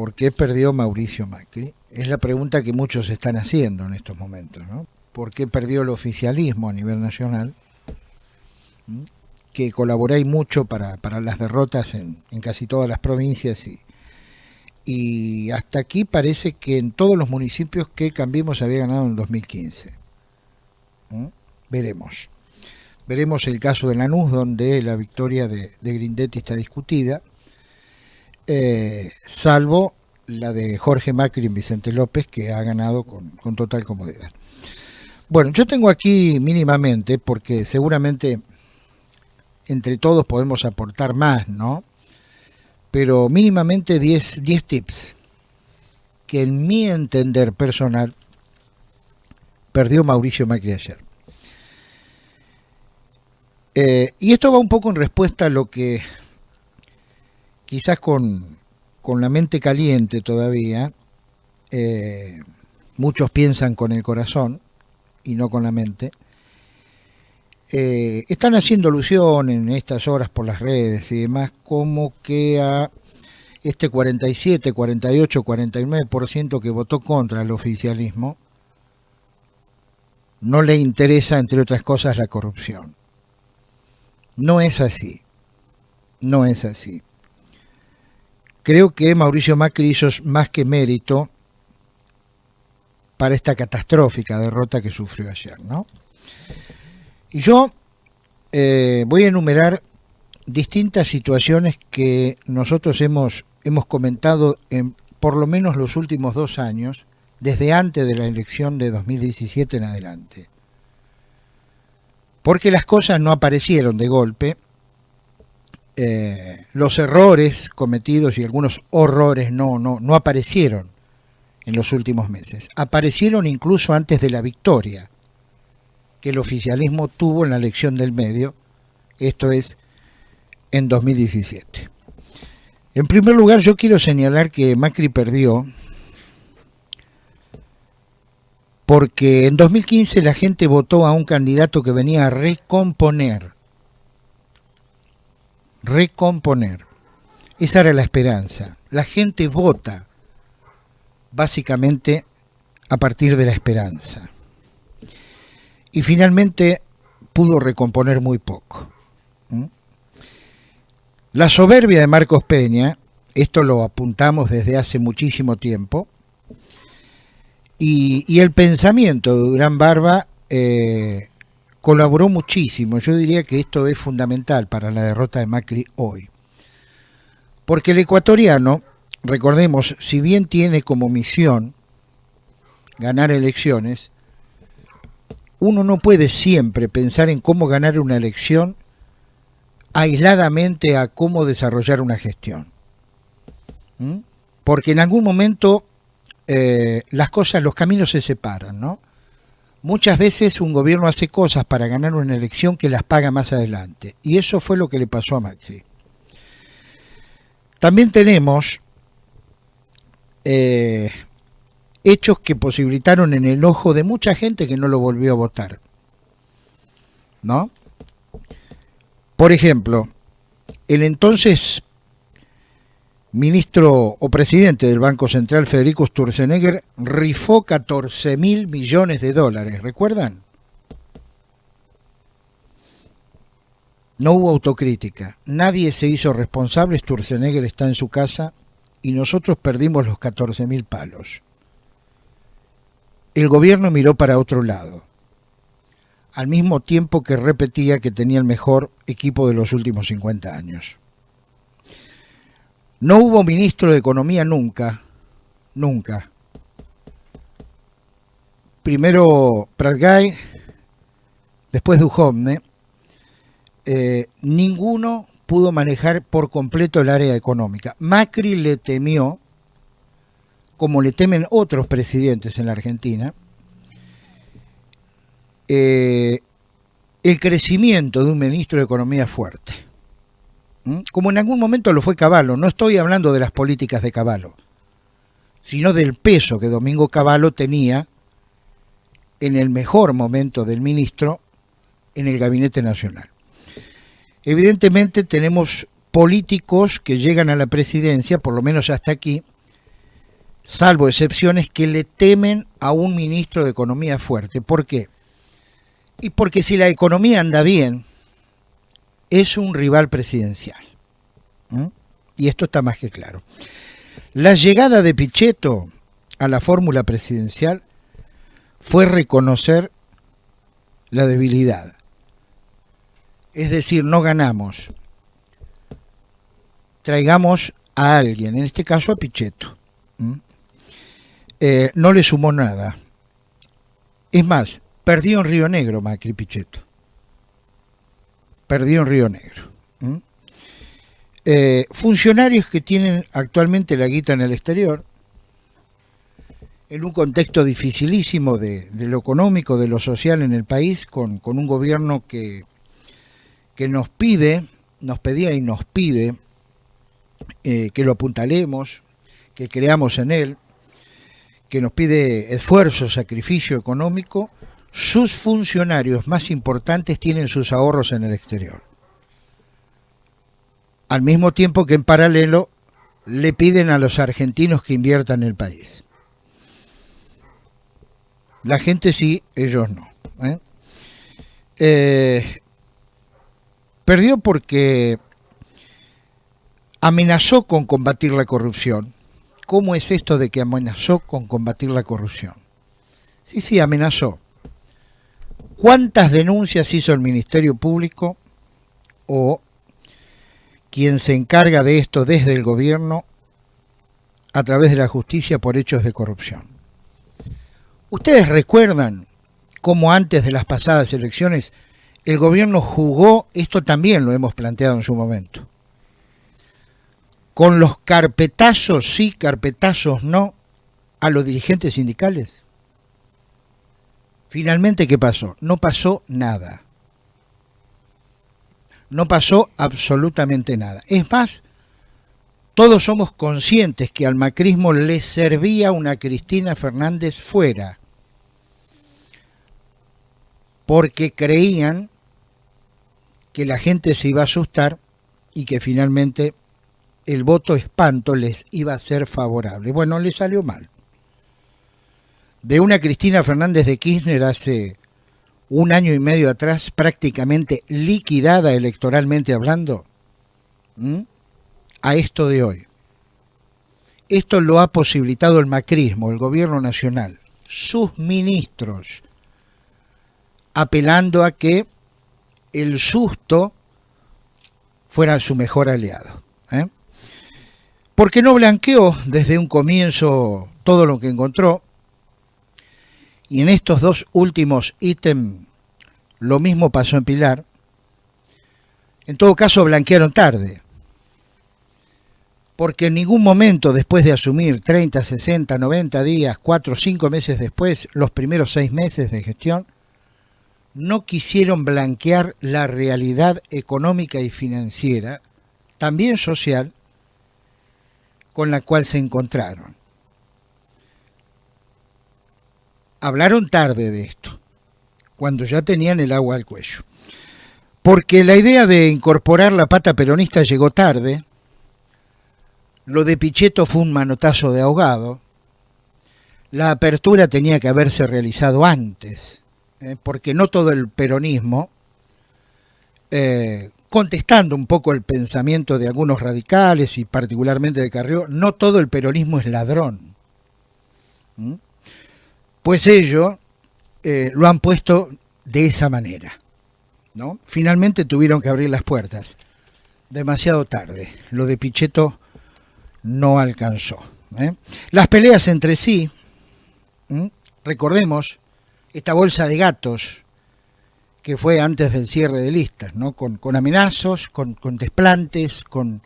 ¿por qué perdió Mauricio Macri? Es la pregunta que muchos están haciendo en estos momentos, ¿no? ¿Por qué perdió el oficialismo a nivel nacional? Que colaboráis mucho para las derrotas en casi todas las provincias y hasta aquí parece que en todos los municipios que Cambiemos había ganado en 2015. Veremos. Veremos el caso de Lanús, donde la victoria de Grindetti está discutida, salvo la de Jorge Macri en Vicente López, que ha ganado con total comodidad. Bueno, yo tengo aquí mínimamente, porque seguramente entre todos podemos aportar más, ¿no? Pero mínimamente 10 tips que en mi entender personal perdió Mauricio Macri ayer. Y esto va un poco en respuesta a lo que quizás con la mente caliente todavía, muchos piensan con el corazón y no con la mente. Están haciendo alusión en estas horas por las redes y demás como que a este 47, 48, 49% que votó contra el oficialismo no le interesa, entre otras cosas, la corrupción. No es así. No es así. Creo que Mauricio Macri hizo más que mérito para esta catastrófica derrota que sufrió ayer, ¿no? Y yo voy a enumerar distintas situaciones que nosotros hemos comentado en por lo menos los últimos 2 años, desde antes de la elección de 2017 en adelante. Porque las cosas no aparecieron de golpe, los errores cometidos y algunos horrores no aparecieron en los últimos meses. Aparecieron incluso antes de la victoria que el oficialismo tuvo en la elección del medio, esto es, en 2017. En primer lugar, yo quiero señalar que Macri perdió porque en 2015 la gente votó a un candidato que venía a recomponer. Esa era la esperanza. La gente vota básicamente a partir de la esperanza. Y finalmente pudo recomponer muy poco. La soberbia de Marcos Peña, esto lo apuntamos desde hace muchísimo tiempo, y el pensamiento de Durán Barba colaboró muchísimo. Yo diría que esto es fundamental para la derrota de Macri hoy. Porque el ecuatoriano, recordemos, si bien tiene como misión ganar elecciones, uno no puede siempre pensar en cómo ganar una elección aisladamente a cómo desarrollar una gestión. Porque en algún momento las cosas, los caminos se separan, ¿no? Muchas veces un gobierno hace cosas para ganar una elección que las paga más adelante. Y eso fue lo que le pasó a Macri. También tenemos hechos que posibilitaron en el ojo de mucha gente que no lo volvió a votar, ¿no? Por ejemplo, el entonces ministro o presidente del Banco Central, Federico Sturzenegger, rifó 14.000 millones de dólares, ¿recuerdan? No hubo autocrítica, nadie se hizo responsable, Sturzenegger está en su casa y nosotros perdimos los 14.000 palos. El gobierno miró para otro lado, al mismo tiempo que repetía que tenía el mejor equipo de los últimos 50 años. No hubo ministro de Economía nunca. Primero Pratgay, después Duhovne. Ninguno pudo manejar por completo el área económica. Macri le temió, como le temen otros presidentes en la Argentina, el crecimiento de un ministro de Economía fuerte. Como en algún momento lo fue Cavallo. No estoy hablando de las políticas de Cavallo, sino del peso que Domingo Cavallo tenía en el mejor momento del ministro en el Gabinete Nacional. Evidentemente tenemos políticos que llegan a la presidencia, por lo menos hasta aquí, salvo excepciones, que le temen a un ministro de Economía fuerte. ¿Por qué? Y porque si la economía anda bien, es un rival presidencial. Y esto está más que claro. La llegada de Pichetto a la fórmula presidencial fue reconocer la debilidad. Es decir, no ganamos. Traigamos a alguien, en este caso a Pichetto. No le sumó nada. Es más, perdió en Río Negro Macri Pichetto. Perdió en Río Negro. Funcionarios que tienen actualmente la guita en el exterior, en un contexto dificilísimo de lo económico, de lo social en el país, con un gobierno que nos pedía y nos pide que lo apuntalemos, que creamos en él, que nos pide esfuerzo, sacrificio económico. Sus funcionarios más importantes tienen sus ahorros en el exterior. Al mismo tiempo que en paralelo le piden a los argentinos que inviertan en el país. La gente sí, ellos no. Perdió porque amenazó con combatir la corrupción. ¿Cómo es esto de que amenazó con combatir la corrupción? Sí, amenazó. ¿Cuántas denuncias hizo el Ministerio Público o quien se encarga de esto desde el gobierno a través de la justicia por hechos de corrupción? ¿Ustedes recuerdan cómo antes de las pasadas elecciones el gobierno jugó, esto también lo hemos planteado en su momento, con los carpetazos sí, carpetazos no, a los dirigentes sindicales? Finalmente, ¿qué pasó? No pasó nada. No pasó absolutamente nada. Es más, todos somos conscientes que al macrismo le servía una Cristina Fernández fuera, porque creían que la gente se iba a asustar y que finalmente el voto espanto les iba a ser favorable. Bueno, le salió mal. De una Cristina Fernández de Kirchner hace un año y medio atrás, prácticamente liquidada electoralmente hablando, a esto de hoy. Esto lo ha posibilitado el macrismo, el gobierno nacional, sus ministros, apelando a que el susto fuera su mejor aliado. Porque no blanqueó desde un comienzo todo lo que encontró, y en estos dos últimos ítems lo mismo pasó en Pilar. En todo caso, blanquearon tarde, porque en ningún momento después de asumir 30, 60, 90 días, 4 o 5 meses después, los primeros 6 meses de gestión, no quisieron blanquear la realidad económica y financiera, también social, con la cual se encontraron. Hablaron tarde de esto, cuando ya tenían el agua al cuello. Porque la idea de incorporar la pata peronista llegó tarde, lo de Pichetto fue un manotazo de ahogado, la apertura tenía que haberse realizado antes, porque no todo el peronismo, contestando un poco el pensamiento de algunos radicales y particularmente de Carrió, no todo el peronismo es ladrón. Pues ellos lo han puesto de esa manera, ¿no? Finalmente tuvieron que abrir las puertas, demasiado tarde. Lo de Pichetto no alcanzó. Las peleas entre sí, recordemos, esta bolsa de gatos que fue antes del cierre de listas, ¿no? Con amenazos, con desplantes, con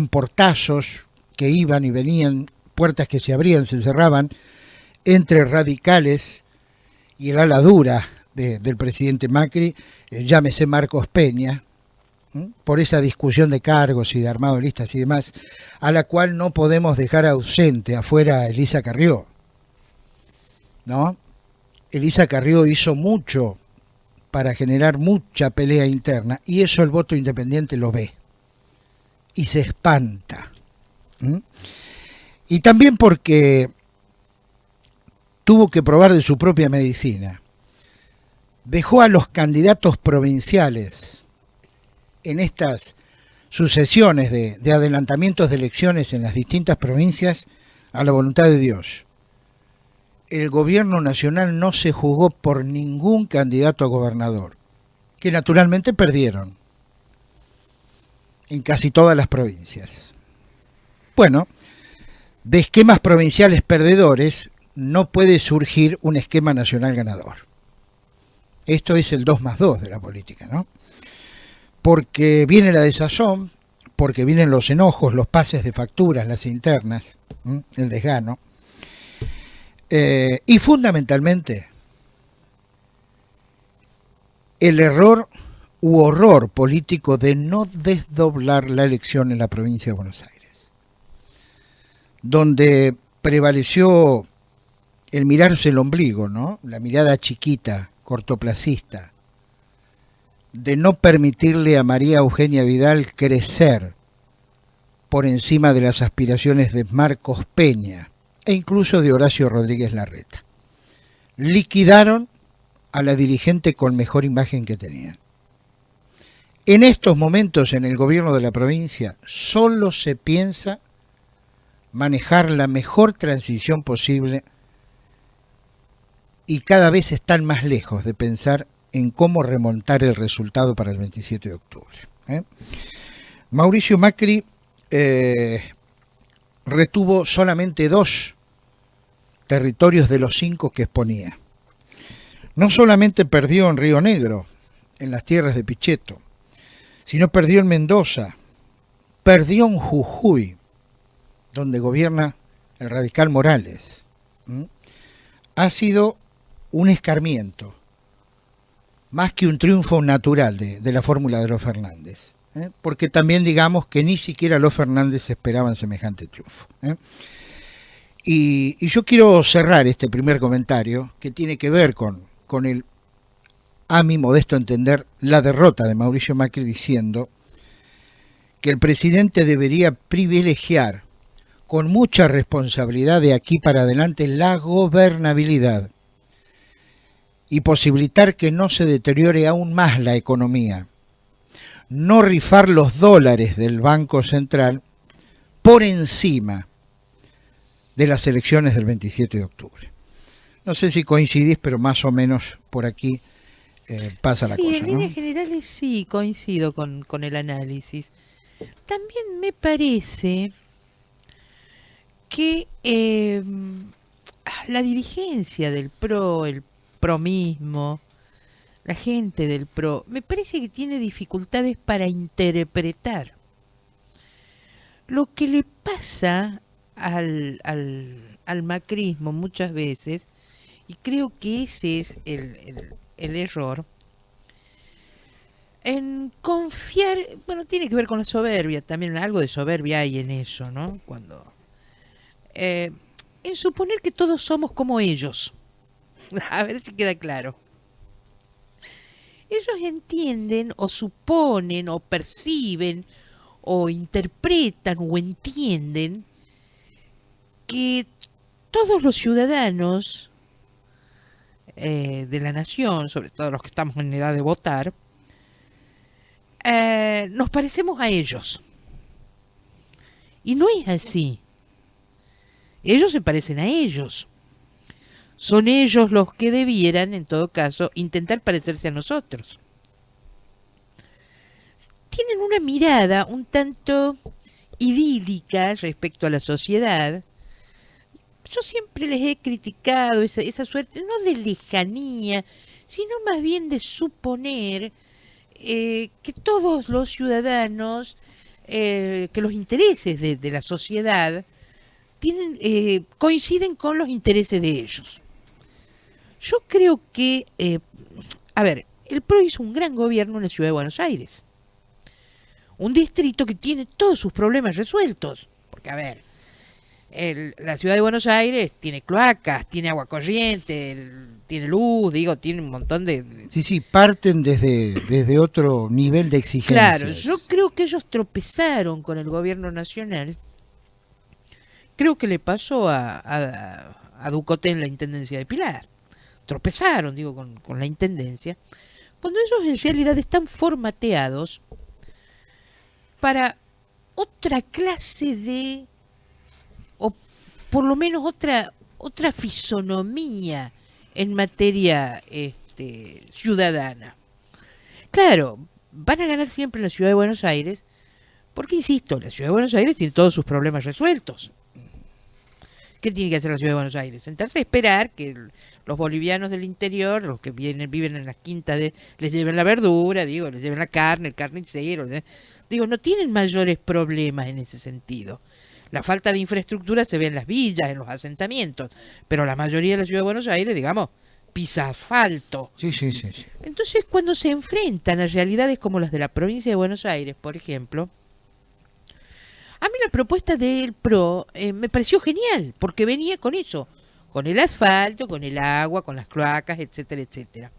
portazos que iban y venían, puertas que se abrían, se cerraban, entre radicales y el ala dura del presidente Macri, llámese Marcos Peña, por esa discusión de cargos y de armado de listas y demás, a la cual no podemos dejar ausente afuera a Elisa Carrió, ¿no? Elisa Carrió hizo mucho para generar mucha pelea interna, y eso el voto independiente lo ve y se espanta. Y también porque tuvo que probar de su propia medicina. Dejó a los candidatos provinciales en estas sucesiones de adelantamientos de elecciones en las distintas provincias a la voluntad de Dios. El gobierno nacional no se jugó por ningún candidato a gobernador, que naturalmente perdieron en casi todas las provincias. Bueno, de esquemas provinciales perdedores no puede surgir un esquema nacional ganador. Esto es el 2+2 de la política, ¿no? Porque viene la desazón, porque vienen los enojos, los pases de facturas, las internas, el desgano, y fundamentalmente el error u horror político de no desdoblar la elección en la provincia de Buenos Aires, donde prevaleció el mirarse el ombligo, ¿no? La mirada chiquita, cortoplacista, de no permitirle a María Eugenia Vidal crecer por encima de las aspiraciones de Marcos Peña e incluso de Horacio Rodríguez Larreta. Liquidaron a la dirigente con mejor imagen que tenían. En estos momentos en el gobierno de la provincia solo se piensa manejar la mejor transición posible y cada vez están más lejos de pensar en cómo remontar el resultado para el 27 de octubre. Mauricio Macri retuvo solamente 2 territorios de los 5 que exponía. No solamente perdió en Río Negro, en las tierras de Pichetto, sino perdió en Mendoza, perdió en Jujuy, donde gobierna el radical Morales. Ha sido un escarmiento, más que un triunfo natural de la fórmula de los Fernández, porque también digamos que ni siquiera los Fernández esperaban semejante triunfo. Y yo quiero cerrar este primer comentario, que tiene que ver con el, a mi modesto entender, la derrota de Mauricio Macri, diciendo que el presidente debería privilegiar con mucha responsabilidad de aquí para adelante la gobernabilidad y posibilitar que no se deteriore aún más la economía, no rifar los dólares del Banco Central por encima de las elecciones del 27 de octubre. No sé si coincidís, pero más o menos por aquí pasa la cosa, Sí, en líneas generales sí, coincido con el análisis. También me parece que la dirigencia del PRO, el PRO mismo, la gente del PRO, me parece que tiene dificultades para interpretar lo que le pasa al macrismo muchas veces, y creo que ese es el error, en confiar, bueno, tiene que ver con la soberbia, también algo de soberbia hay en eso, ¿no? Cuando en suponer que todos somos como ellos. A ver si queda claro. Ellos entienden o suponen o perciben o interpretan o entienden que todos los ciudadanos de la nación, sobre todo los que estamos en edad de votar, nos parecemos a ellos. Y no es así. Ellos se parecen a ellos. Son ellos los que debieran, en todo caso, intentar parecerse a nosotros. Tienen una mirada un tanto idílica respecto a la sociedad. Yo siempre les he criticado esa suerte, no de lejanía, sino más bien de suponer que todos los ciudadanos, que los intereses de la sociedad coinciden con los intereses de ellos. Yo creo que, el PRO hizo un gran gobierno en la ciudad de Buenos Aires. Un distrito que tiene todos sus problemas resueltos. Porque, la ciudad de Buenos Aires tiene cloacas, tiene agua corriente, tiene luz, tiene un montón de... Sí, parten desde otro nivel de exigencias. Claro, yo creo que ellos tropezaron con el gobierno nacional. Creo que le pasó a a Ducote en la intendencia de Pilar. Tropezaron, digo, con la intendencia, cuando ellos en realidad están formateados para otra clase de, o por lo menos otra fisonomía en materia ciudadana. Claro, van a ganar siempre en la ciudad de Buenos Aires, porque insisto, la ciudad de Buenos Aires tiene todos sus problemas resueltos. ¿Qué tiene que hacer la ciudad de Buenos Aires? Sentarse a esperar que los bolivianos del interior, los que viven en las quintas, les lleven la verdura, digo, les lleven la carne, el carnicero, digo, no tienen mayores problemas en ese sentido. La falta de infraestructura se ve en las villas, en los asentamientos, pero la mayoría de la ciudad de Buenos Aires, digamos, pisa asfalto. Sí. Entonces, cuando se enfrentan a realidades como las de la provincia de Buenos Aires, por ejemplo, a mí la propuesta del PRO me pareció genial, porque venía con eso, con el asfalto, con el agua, con las cloacas, etcétera, etcétera.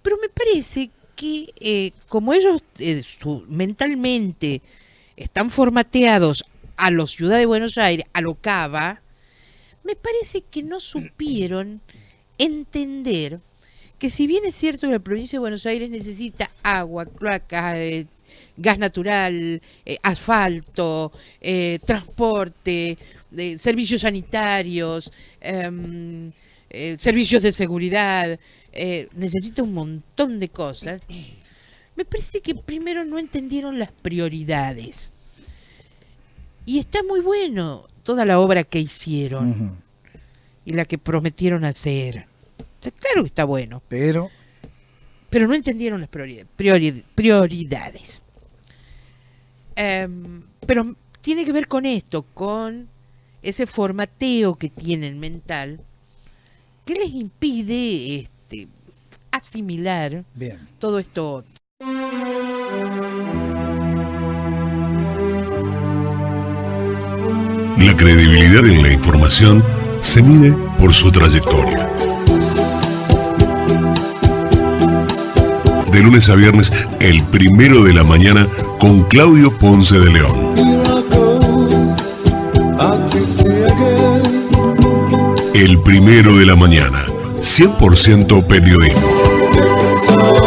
Pero me parece que como ellos mentalmente están formateados a la ciudad de Buenos Aires, a lo Cava, me parece que no supieron entender que si bien es cierto que la provincia de Buenos Aires necesita agua, cloacas, gas natural, asfalto, transporte, servicios sanitarios, servicios de seguridad, necesita un montón de cosas, me parece que primero no entendieron las prioridades. Y está muy bueno toda la obra que hicieron y la que prometieron hacer. Está claro que está bueno. Pero no entendieron las prioridades. Pero tiene que ver con esto, con ese formateo que tienen mental, que les impide asimilar todo esto. La credibilidad en la información se mide por su trayectoria. De lunes a viernes, el primero de la mañana, con Claudio Ponce de León. El primero de la mañana, 100% periodismo.